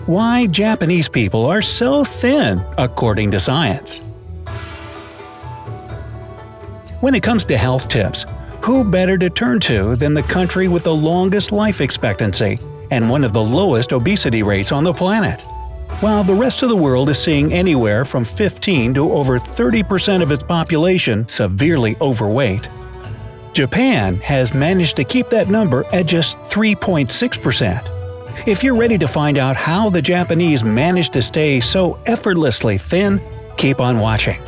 Why Japanese people are so thin, according to science. When it comes to health tips, who better to turn to than the country with the longest life expectancy and one of the lowest obesity rates on the planet? While the rest of the world is seeing anywhere from 15 to over 30% of its population severely overweight, Japan has managed to keep that number at just 3.6%. If you're ready to find out how the Japanese managed to stay so effortlessly thin, keep on watching.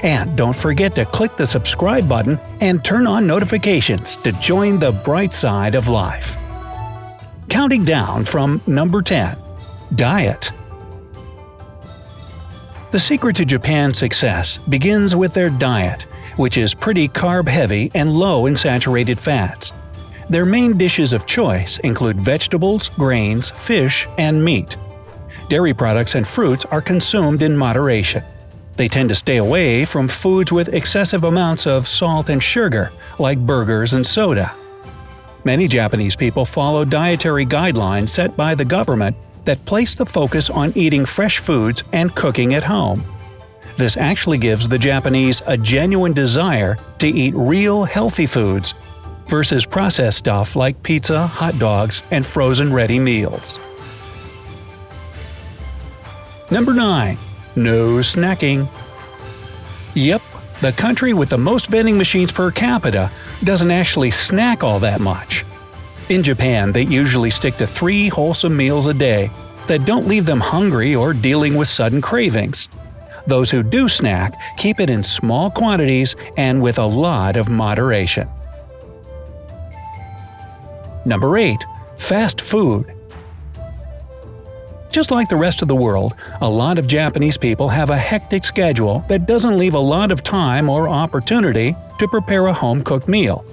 And don't forget to click the subscribe button and turn on notifications to join the bright side of life. Counting down from number 10. Diet. The secret to Japan's success begins with their diet, which is pretty carb-heavy and low in saturated fats. Their main dishes of choice include vegetables, grains, fish, and meat. Dairy products and fruits are consumed in moderation. They tend to stay away from foods with excessive amounts of salt and sugar, like burgers and soda. Many Japanese people follow dietary guidelines set by the government that place the focus on eating fresh foods and cooking at home. This actually gives the Japanese a genuine desire to eat real healthy foods versus processed stuff like pizza, hot dogs, and frozen ready meals. Number 9. No snacking. Yep, the country with the most vending machines per capita doesn't actually snack all that much. In Japan, they usually stick to 3 wholesome meals a day that don't leave them hungry or dealing with sudden cravings. Those who do snack keep it in small quantities and with a lot of moderation. Number 8. Fast food. Just like the rest of the world, a lot of Japanese people have a hectic schedule that doesn't leave a lot of time or opportunity to prepare a home-cooked meal.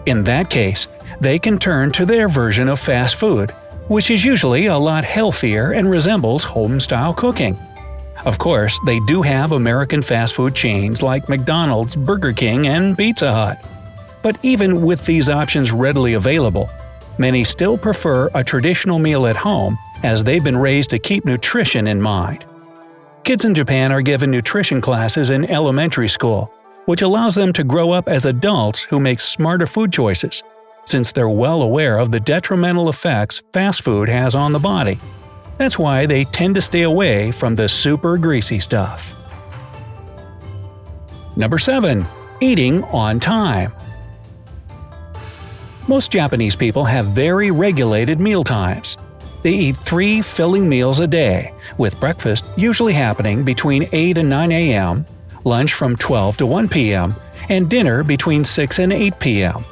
In that case, they can turn to their version of fast food, which is usually a lot healthier and resembles home-style cooking. Of course, they do have American fast food chains like McDonald's, Burger King, and Pizza Hut. But even with these options readily available, many still prefer a traditional meal at home as they've been raised to keep nutrition in mind. Kids in Japan are given nutrition classes in elementary school, which allows them to grow up as adults who make smarter food choices, since they're well aware of the detrimental effects fast food has on the body. That's why they tend to stay away from the super greasy stuff. Number 7. Eating on time. Most Japanese people have very regulated meal times. They eat 3 filling meals a day, with breakfast usually happening between 8 and 9 a.m., lunch from 12 to 1 p.m., and dinner between 6 and 8 p.m.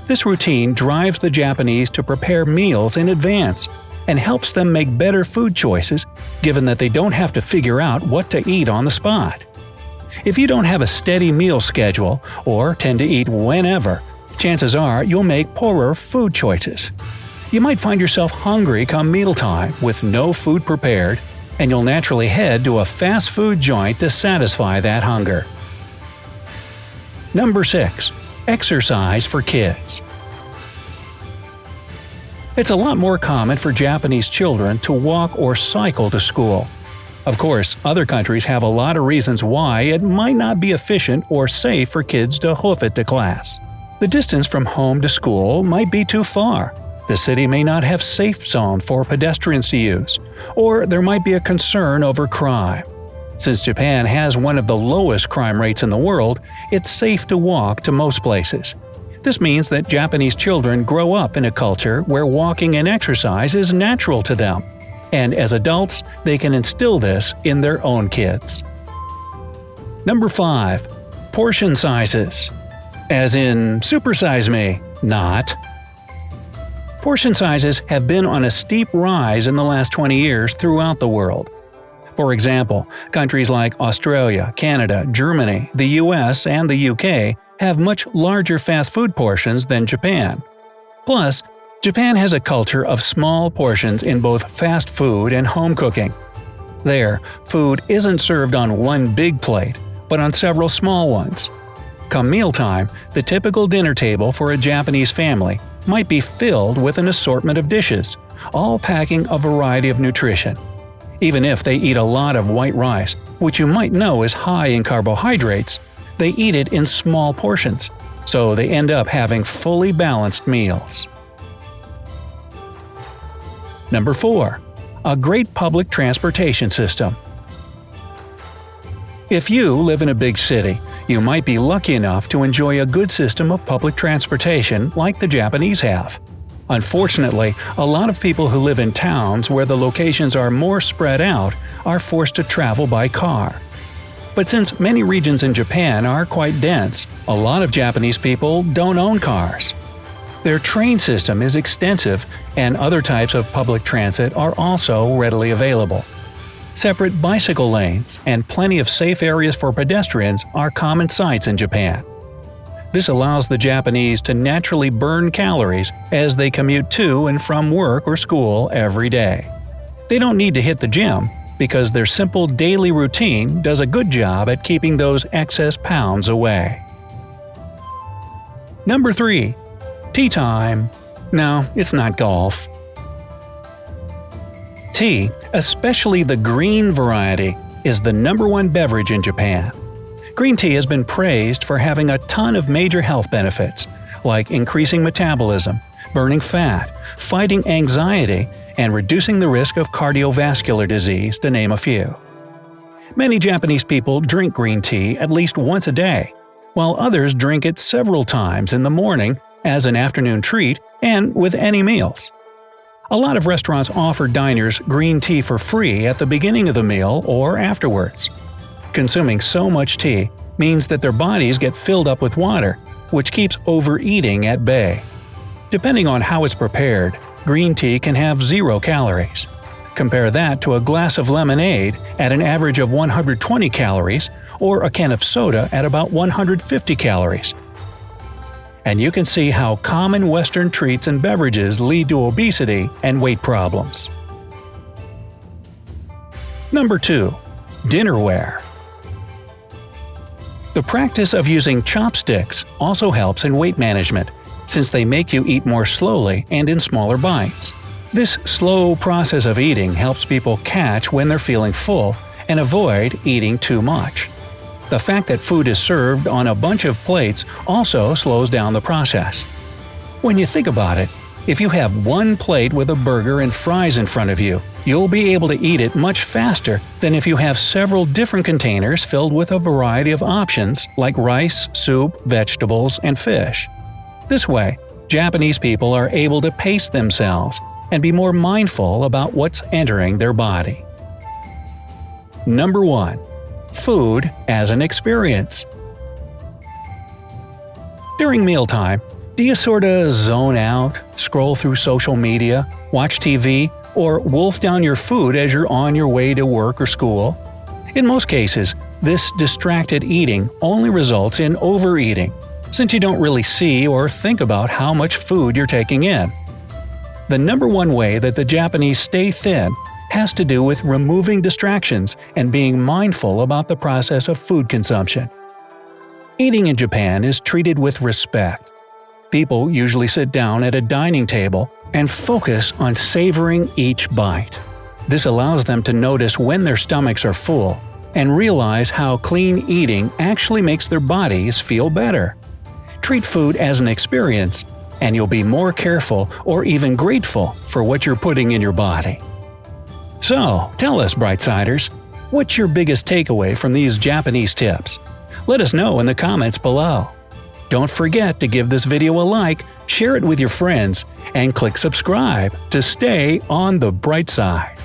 This routine drives the Japanese to prepare meals in advance and helps them make better food choices, given that they don't have to figure out what to eat on the spot. If you don't have a steady meal schedule or tend to eat whenever, chances are you'll make poorer food choices. You might find yourself hungry come mealtime with no food prepared, and you'll naturally head to a fast food joint to satisfy that hunger. Number 6. Exercise for kids. It's a lot more common for Japanese children to walk or cycle to school. Of course, other countries have a lot of reasons why it might not be efficient or safe for kids to hoof it to class. The distance from home to school might be too far. The city may not have safe zones for pedestrians to use, or there might be a concern over crime. Since Japan has one of the lowest crime rates in the world, it's safe to walk to most places. This means that Japanese children grow up in a culture where walking and exercise is natural to them, and as adults, they can instill this in their own kids. Number 5. Portion sizes. As in, supersize me, not. Portion sizes have been on a steep rise in the last 20 years throughout the world. For example, countries like Australia, Canada, Germany, the US, and the UK have much larger fast food portions than Japan. Plus, Japan has a culture of small portions in both fast food and home cooking. There, food isn't served on one big plate, but on several small ones. Come mealtime, the typical dinner table for a Japanese family might be filled with an assortment of dishes, all packing a variety of nutrition. Even if they eat a lot of white rice, which you might know is high in carbohydrates, they eat it in small portions, so they end up having fully balanced meals. Number 4. A great public transportation system. If you live in a big city, you might be lucky enough to enjoy a good system of public transportation like the Japanese have. Unfortunately, a lot of people who live in towns where the locations are more spread out are forced to travel by car. But since many regions in Japan are quite dense, a lot of Japanese people don't own cars. Their train system is extensive, and other types of public transit are also readily available. Separate bicycle lanes and plenty of safe areas for pedestrians are common sights in Japan. This allows the Japanese to naturally burn calories as they commute to and from work or school every day. They don't need to hit the gym, because their simple daily routine does a good job at keeping those excess pounds away. Number 3. Tea time. No, it's not golf. Tea, especially the green variety, is the #1 beverage in Japan. Green tea has been praised for having a ton of major health benefits, like increasing metabolism, burning fat, fighting anxiety, and reducing the risk of cardiovascular disease, to name a few. Many Japanese people drink green tea at least once a day, while others drink it several times in the morning, as an afternoon treat, and with any meals. A lot of restaurants offer diners green tea for free at the beginning of the meal or afterwards. Consuming so much tea means that their bodies get filled up with water, which keeps overeating at bay. Depending on how it's prepared, green tea can have 0 calories. Compare that to a glass of lemonade at an average of 120 calories, or a can of soda at about 150 calories. And you can see how common Western treats and beverages lead to obesity and weight problems. Number 2. Dinnerware. The practice of using chopsticks also helps in weight management, since they make you eat more slowly and in smaller bites. This slow process of eating helps people catch when they're feeling full and avoid eating too much. The fact that food is served on a bunch of plates also slows down the process. When you think about it, if you have one plate with a burger and fries in front of you, you'll be able to eat it much faster than if you have several different containers filled with a variety of options like rice, soup, vegetables, and fish. This way, Japanese people are able to pace themselves and be more mindful about what's entering their body. Number 1. Food as an experience. During mealtime, do you sorta zone out, scroll through social media, watch TV, or wolf down your food as you're on your way to work or school? In most cases, this distracted eating only results in overeating, since you don't really see or think about how much food you're taking in. The #1 way that the Japanese stay thin has to do with removing distractions and being mindful about the process of food consumption. Eating in Japan is treated with respect. People usually sit down at a dining table and focus on savoring each bite. This allows them to notice when their stomachs are full and realize how clean eating actually makes their bodies feel better. Treat food as an experience, and you'll be more careful or even grateful for what you're putting in your body. So, tell us, Brightsiders, what's your biggest takeaway from these Japanese tips? Let us know in the comments below. Don't forget to give this video a like, share it with your friends, and click subscribe to stay on the bright side.